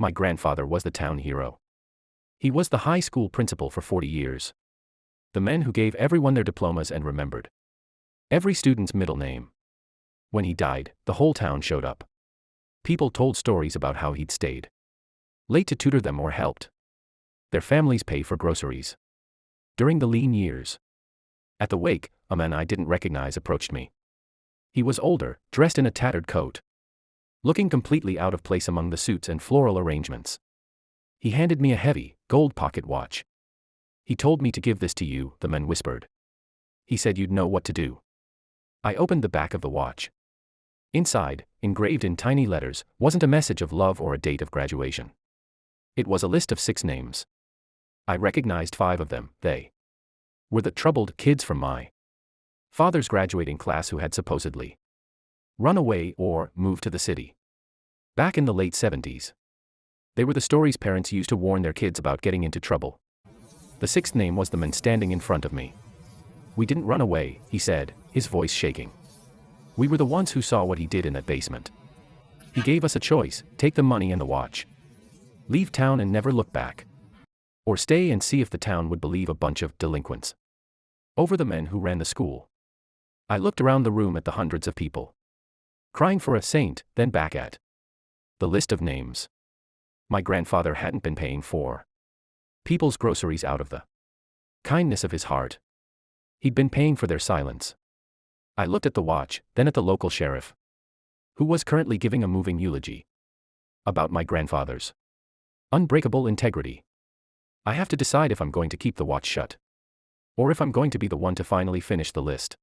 My grandfather was the town hero. He was the high school principal for 40 years. The man who gave everyone their diplomas and remembered every student's middle name. When he died, the whole town showed up. People told stories about how he'd stayed late to tutor them or helped their families pay for groceries during the lean years. At the wake, a man I didn't recognize approached me. He was older, dressed in a tattered coat, looking completely out of place among the suits and floral arrangements. He handed me a heavy, gold pocket watch. "He told me to give this to you," the man whispered. "He said you'd know what to do." I opened the back of the watch. Inside, engraved in tiny letters, wasn't a message of love or a date of graduation. It was a list of 6 names. I recognized 5 of them. They were the troubled kids from my father's graduating class who had supposedly run away or moved to the city back in the late 70s. They were the stories parents used to warn their kids about getting into trouble. The 6th name was the man standing in front of me. "We didn't run away," he said, his voice shaking. "We were the ones who saw what he did in that basement. He gave us a choice: take the money and the watch, leave town and never look back, or stay and see if the town would believe a bunch of delinquents over the men who ran the school." I looked around the room at the hundreds of people crying for a saint, then back at the list of names. My grandfather hadn't been paying for people's groceries out of the kindness of his heart. He'd been paying for their silence. I looked at the watch, then at the local sheriff, who was currently giving a moving eulogy about my grandfather's unbreakable integrity. I have to decide if I'm going to keep the watch shut, or if I'm going to be the one to finally finish the list.